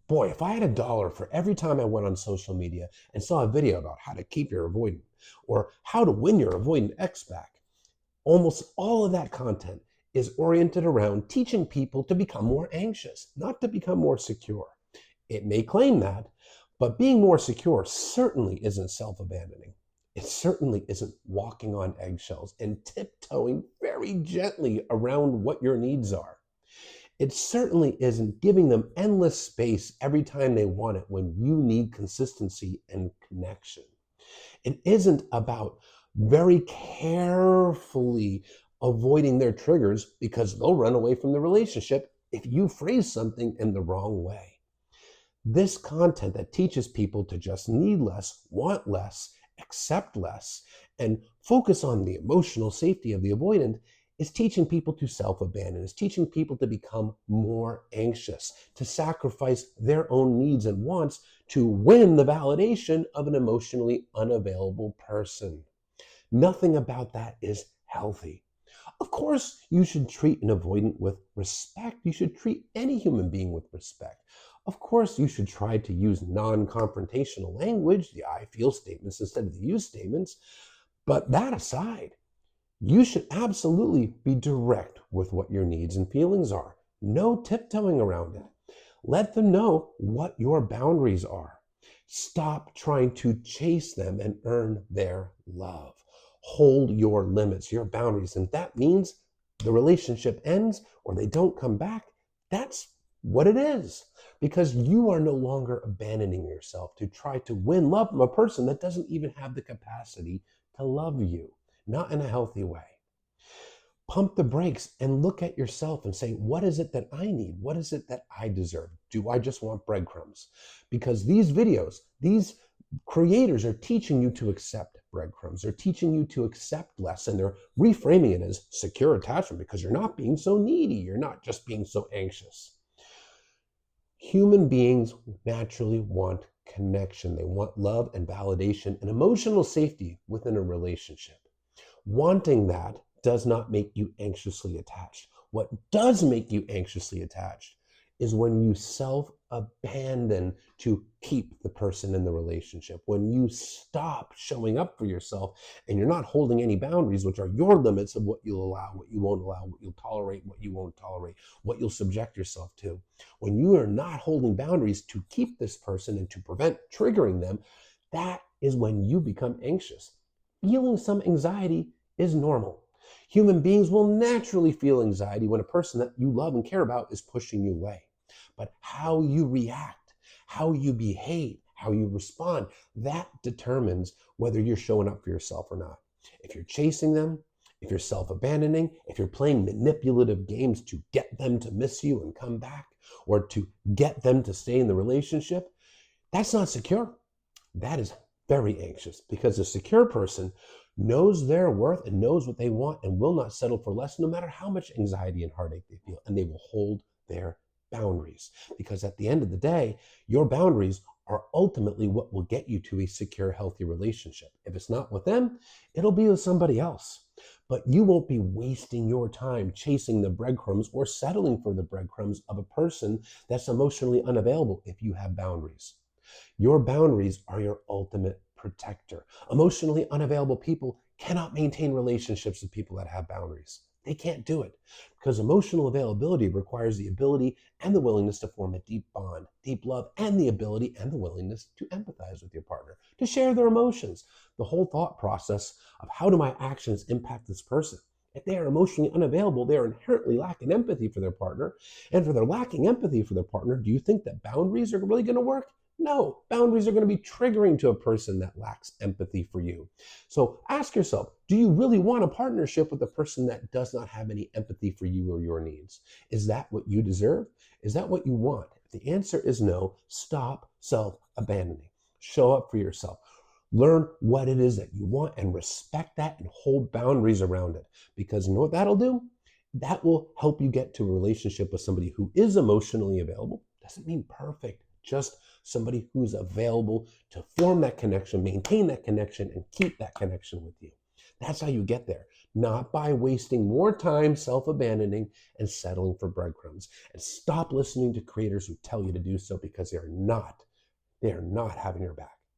Boy, if I had $1 for every time I went on social media and saw a video about how to keep your avoidant or how to win your avoidant ex back, almost all of that content is oriented around teaching people to become more anxious, not to become more secure. It may claim that, but being more secure certainly isn't self abandoning. It certainly isn't walking on eggshells and tiptoeing very gently around what your needs are. It certainly isn't giving them endless space every time they want it when you need consistency and connection. It isn't about very carefully avoiding their triggers because they'll run away from the relationship if you phrase something in the wrong way. This content that teaches people to just need less, want less, accept less, and focus on the emotional safety of the avoidant is teaching people to self-abandon, is teaching people to become more anxious, to sacrifice their own needs and wants to win the validation of an emotionally unavailable person. Nothing about that is healthy. Of course, you should treat an avoidant with respect. You should treat any human being with respect. Of course, you should try to use non-confrontational language, the I feel statements instead of the you statements. But that aside, you should absolutely be direct with what your needs and feelings are. No tiptoeing around it. Let them know what your boundaries are. Stop trying to chase them and earn their love. Hold your limits, your boundaries. And that means the relationship ends or they don't come back. That's what it is. Because you are no longer abandoning yourself to try to win love from a person that doesn't even have the capacity to love you, not in a healthy way. Pump the brakes and look at yourself and say, what is it that I need? What is it that I deserve? Do I just want breadcrumbs? Because these videos, these creators are teaching you to accept breadcrumbs. They're teaching you to accept less, and they're reframing it as secure attachment because you're not being so needy. You're not just being so anxious. Human beings naturally want connection. They want love and validation and emotional safety within a relationship. Wanting that does not make you anxiously attached. What does make you anxiously attached is when you self-abandon to keep the person in the relationship, when you stop showing up for yourself and you're not holding any boundaries, which are your limits of what you'll allow, what you won't allow, what you'll tolerate, what you won't tolerate, what you'll subject yourself to. When you are not holding boundaries to keep this person and to prevent triggering them, that is when you become anxious. Feeling some anxiety is normal. Human beings will naturally feel anxiety when a person that you love and care about is pushing you away. But how you react, how you behave, how you respond, that determines whether you're showing up for yourself or not. If you're chasing them, if you're self-abandoning, if you're playing manipulative games to get them to miss you and come back, or to get them to stay in the relationship, that's not secure. That is very anxious, because a secure person knows their worth and knows what they want and will not settle for less, no matter how much anxiety and heartache they feel. And they will hold their boundaries, because at the end of the day, your boundaries are ultimately what will get you to a secure, healthy relationship. If it's not with them, it'll be with somebody else. But you won't be wasting your time chasing the breadcrumbs or settling for the breadcrumbs of a person that's emotionally unavailable if you have boundaries. Your boundaries are your ultimate protector. Emotionally unavailable people cannot maintain relationships with people that have boundaries. They can't do it, because emotional availability requires the ability and the willingness to form a deep bond, deep love, and the ability and the willingness to empathize with your partner, to share their emotions. The whole thought process of how do my actions impact this person? If they are emotionally unavailable, they are inherently lacking empathy for their partner. And for their lacking empathy for their partner, do you think that boundaries are really going to work? No, boundaries are going to be triggering to a person that lacks empathy for you. So ask yourself, do you really want a partnership with a person that does not have any empathy for you or your needs? Is that what you deserve? Is that what you want? If the answer is no, stop self-abandoning. Show up for yourself. Learn what it is that you want and respect that and hold boundaries around it. Because you know what that'll do? That will help you get to a relationship with somebody who is emotionally available. Doesn't mean perfect, just somebody who's available to form that connection, maintain that connection, and keep that connection with you. That's how you get there, not by wasting more time self-abandoning and settling for breadcrumbs. And stop listening to creators who tell you to do so, because they are not having your back.